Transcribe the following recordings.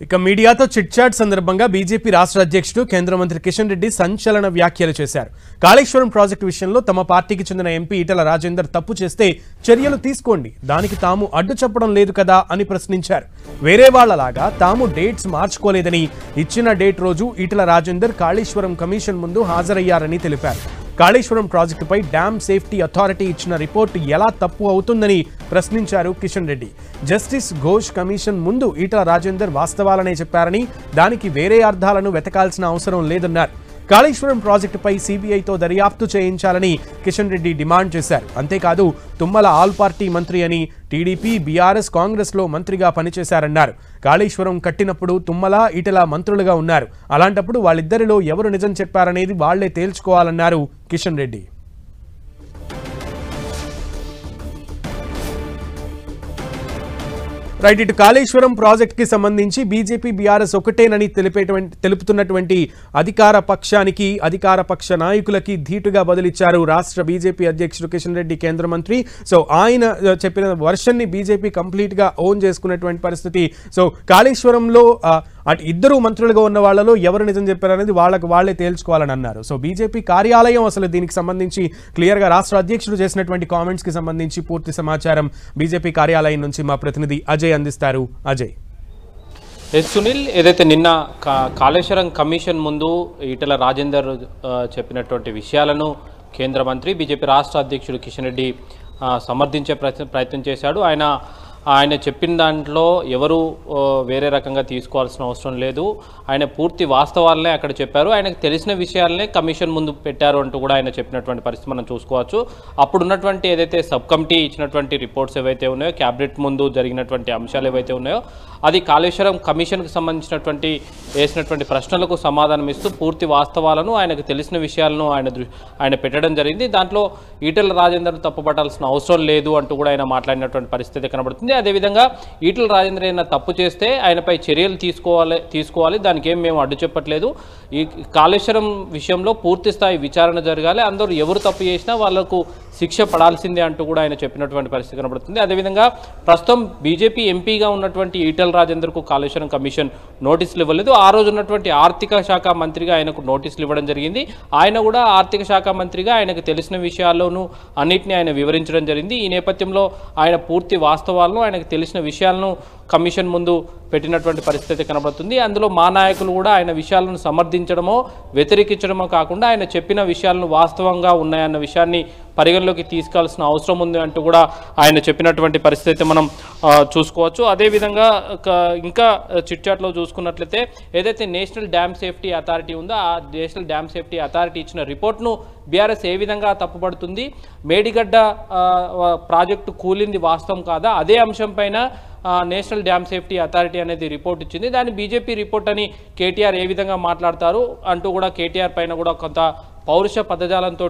ఇక మీడియాతో chit chat సందర్భంగా బీజేపీ రాష్ట్ర అధ్యక్షుడు కేంద్ర మంత్రి కిషన్ రెడ్డి సంచలన వ్యాఖ్యలు చేశారు. కాళేశ్వరం ప్రాజెక్టు విషయంలో తమ పార్టీకి చెందిన ఎంపీ ఈటల రాజేందర్ తప్పు చేస్తే చర్యలు తీసుకోండి, దానికి తాము అడ్డు చెప్పడం లేదు కదా అని ప్రశ్నించారు. వేరే వాళ్లలాగా తాము డేట్స్ మార్చుకోలేదని, ఇచ్చిన డేట్ రోజు ఈటల రాజేందర్ కాళేశ్వరం కమిషన్ ముందు హాజరయ్యారని తెలిపారు. కాళేశ్వరం ప్రాజెక్టుపై డ్యామ్ సేఫ్టీ అథారిటీ ఇచ్చిన రిపోర్టు ఎలా తప్పు అవుతుందని ప్రశ్నించారు కిషన్ రెడ్డి. జస్టిస్ ఘోష్ కమిషన్ ముందు ఈటల రాజేందర్ వాస్తవాలనే చెప్పారని, దానికి వేరే అర్థాలను వెతకాల్సిన అవసరం లేదన్నారు. కాళేశ్వరం ప్రాజెక్టుపై సీబీఐతో దర్యాప్తు చేయించాలని కిషన్ రెడ్డి డిమాండ్ చేశారు. అంతేకాదు తుమ్మల ఆల్ పార్టీ మంత్రి అని, టీడీపీ, బీఆర్ఎస్, కాంగ్రెస్లో మంత్రిగా పనిచేశారన్నారు. కాళేశ్వరం కట్టినప్పుడు తుమ్మల, ఈటల మంత్రులుగా ఉన్నారు. అలాంటప్పుడు వాళ్ళిద్దరిలో ఎవరు నిజం చెప్పారనేది వాళ్లే తేల్చుకోవాలన్నారు కిషన్ రెడ్డి. రైట్, ఇటు కాళేశ్వరం ప్రాజెక్ట్ కి సంబంధించి బీజేపీ, బీఆర్ఎస్ ఒకటేనని తెలుపుతున్నటువంటి అధికార పక్ష నాయకులకి ధీటుగా బదులిచ్చారు రాష్ట్ర బీజేపీ అధ్యక్షుడు కిషన్ రెడ్డి, కేంద్ర మంత్రి. సో ఆయన చెప్పిన వర్షన్ ని బీజేపీ కంప్లీట్ గా ఓన్ చేసుకున్నటువంటి పరిస్థితి. సో కాళేశ్వరంలో అటు ఇద్దరు మంత్రులుగా ఉన్న వాళ్లలో ఎవరు నిజం చెప్పారనేది వాళ్లే తేల్చుకోవాలని అన్నారు. సో బీజేపీ కార్యాలయం అసలు దీనికి సంబంధించి క్లియర్ గా రాష్ట్ర అధ్యక్షుడు చేసినటువంటి కామెంట్స్ కి సంబంధించి పూర్తి సమాచారం బీజేపీ కార్యాలయం నుంచి మా ప్రతినిధి అజయ్ అందిస్తారు. అజయ్. సునీల్, ఏదైతే నిన్న కాళేశ్వరం కమిషన్ ముందు ఈటల రాజేందర్ చెప్పినటువంటి విషయాలను కేంద్ర మంత్రి, బీజేపీ రాష్ట్ర అధ్యక్షుడు కిషన్ రెడ్డి సమర్థించే ప్రయత్నం చేశాడు. ఆయన చెప్పిన దాంట్లో ఎవరు వేరే రకంగా తీసుకోవాల్సిన అవసరం లేదు, ఆయన పూర్తి వాస్తవాలనే అక్కడ చెప్పారు, ఆయనకు తెలిసిన విషయాలనే కమిషన్ ముందు పెట్టారు అంటూ కూడా ఆయన చెప్పినటువంటి పరిస్థితి మనం చూసుకోవచ్చు. అప్పుడున్నటువంటి ఏదైతే సబ్ కమిటీ ఇచ్చినటువంటి రిపోర్ట్స్ ఏవైతే ఉన్నాయో, క్యాబినెట్ ముందు జరిగినటువంటి అంశాలు ఏవైతే ఉన్నాయో, అది కాళేశ్వరం కమిషన్కి సంబంధించినటువంటి వేసినటువంటి ప్రశ్నలకు సమాధానం ఇస్తూ పూర్తి వాస్తవాలను, ఆయనకు తెలిసిన విషయాలను ఆయన పెట్టడం జరిగింది. దాంట్లో ఈటల రాజేందర్ తప్పుపట్టాల్సిన అవసరం లేదు అంటూ కూడా ఆయన మాట్లాడినటువంటి పరిస్థితి కనబడుతుంది. అదేవిధంగా ఈటల రాజేందర్ అయినా తప్పు చేస్తే ఆయనపై చర్యలు తీసుకోవాలి, దానికి ఏం మేము అడ్డు చెప్పట్లేదు. ఈ కాళేశ్వరం విషయంలో పూర్తి స్థాయి విచారణ జరగాలి, అందరూ ఎవరు తప్పు చేసినా వాళ్లకు శిక్ష పడాల్సిందే అంటూ కూడా ఆయన చెప్పినటువంటి పరిస్థితి కనబడుతుంది. అదేవిధంగా ప్రస్తుతం బీజేపీ ఎంపీగా ఉన్నటువంటి ఈటల రాజేందర్కు కాళేశ్వరం కమిషన్ నోటీసులు ఇవ్వలేదు. ఆ రోజు ఉన్నటువంటి ఆర్థిక శాఖ మంత్రిగా ఆయనకు నోటీసులు ఇవ్వడం జరిగింది. ఆయన కూడా ఆర్థిక శాఖ మంత్రిగా ఆయనకు తెలిసిన విషయాల్లోనూ అన్నింటినీ ఆయన వివరించడం జరిగింది. ఈ నేపథ్యంలో ఆయన పూర్తి వాస్తవాలను, ఆయనకు తెలిసిన విషయాలను కమిషన్ ముందు పెట్టినటువంటి పరిస్థితి కనబడుతుంది. అందులో మా నాయకులు కూడా ఆయన విషయాలను సమర్థించడమో వ్యతిరేకించడమో కాకుండా ఆయన చెప్పిన విషయాలను వాస్తవంగా ఉన్నాయన్న విషయాన్ని పరిగణలోకి తీసుకోవాల్సిన అవసరం ఉంది అంటూ కూడా ఆయన చెప్పినటువంటి పరిస్థితి మనం చూసుకోవచ్చు. అదేవిధంగా ఇంకా చిట్చాట్లో చూసుకున్నట్లయితే ఏదైతే నేషనల్ డ్యామ్ సేఫ్టీ అథారిటీ ఉందో, ఆ నేషనల్ డ్యామ్ సేఫ్టీ అథారిటీ ఇచ్చిన రిపోర్ట్ను బీఆర్ఎస్ ఏ విధంగా తప్పుపడుతుంది, మేడిగడ్డ ప్రాజెక్టు కూలింది వాస్తవం కాదా, అదే అంశం పైన నేషనల్ డ్యామ్ సేఫ్టీ అథారిటీ అనేది రిపోర్ట్ ఇచ్చింది, దాన్ని బీజేపీ రిపోర్ట్ అని కేటీఆర్ ఏ విధంగా మాట్లాడతారు అంటూ కూడా కేటీఆర్ పైన కూడా కొంత పౌరుష పదజాలంతో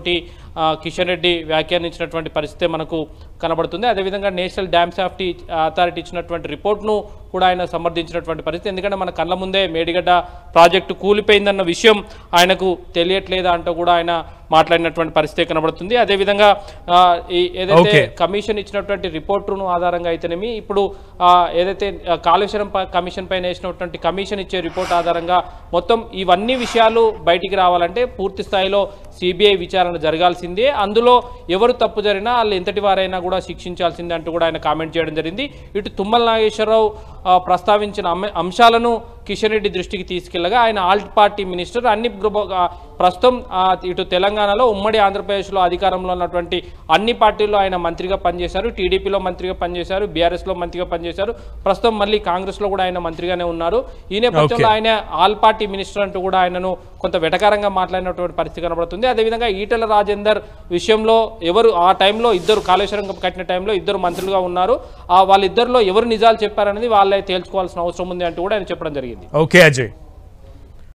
కిషన్ రెడ్డి వ్యాఖ్యానించినటువంటి పరిస్థితి మనకు కనబడుతుంది. అదేవిధంగా నేషనల్ డ్యామ్ సేఫ్టీ అథారిటీ ఇచ్చినటువంటి రిపోర్ట్ను కూడా ఆయన సమర్థించినటువంటి పరిస్థితి. ఎందుకంటే మన కళ్ళ ముందే మేడిగడ్డ ప్రాజెక్టు కూలిపోయిందన్న విషయం ఆయనకు తెలియట్లేదా అంటూ కూడా ఆయన మాట్లాడినటువంటి పరిస్థితి కనబడుతుంది. అదేవిధంగా ఏదైతే కమిషన్ ఇచ్చినటువంటి రిపోర్టును ఆధారంగా అయితేనేమి, ఇప్పుడు ఏదైతే కాళేశ్వరం కమిషన్ పైన వేసినటువంటి కమిషన్ ఇచ్చే రిపోర్ట్ ఆధారంగా మొత్తం ఇవన్నీ విషయాలు బయటికి రావాలంటే పూర్తి స్థాయిలో సిబిఐ విచారణ జరగాల్సిందే, అందులో ఎవరు తప్పు జరిగినా వాళ్ళు ఎంతటి వారైనా కూడా శిక్షించాల్సిందే అంటూ కూడా ఆయన కామెంట్ చేయడం జరిగింది. ఇటు తుమ్మల నాగేశ్వరరావు ప్రస్తావించిన అంశాలను కిషన్ రెడ్డి దృష్టికి తీసుకెళ్లగా ఆయన ఆల్ట్ పార్టీ మినిస్టర్, అన్ని ప్రస్తుతం ఇటు తెలంగాణలో ఉమ్మడి ఆంధ్రప్రదేశ్లో అధికారంలో ఉన్నటువంటి అన్ని పార్టీల్లో ఆయన మంత్రిగా పనిచేశారు. టీడీపీలో మంత్రిగా పనిచేశారు, బీఆర్ఎస్లో మంత్రిగా పనిచేశారు, ప్రస్తుతం మళ్ళీ కాంగ్రెస్లో కూడా ఆయన మంత్రిగానే ఉన్నారు. ఈ నేపథ్యంలో ఆయన ఆల్ పార్టీ మినిస్టర్ అంటూ కూడా ఆయనను కొంత వెటకారంగా మాట్లాడినటువంటి పరిస్థితి కనబడుతుంది. అదేవిధంగా ఈటల రాజేందర్ విషయంలో ఎవరు ఆ టైంలో ఇద్దరు కాళేశ్వరం కట్టిన టైంలో ఇద్దరు మంత్రులుగా ఉన్నారు, వాళ్ళిద్దరిలో ఎవరు నిజాలు చెప్పారనేది వాళ్ళే తేల్చుకోవాల్సిన అవసరం ఉంది అంటూ కూడా ఆయన చెప్పడం జరిగింది. ఓకే అజయ్.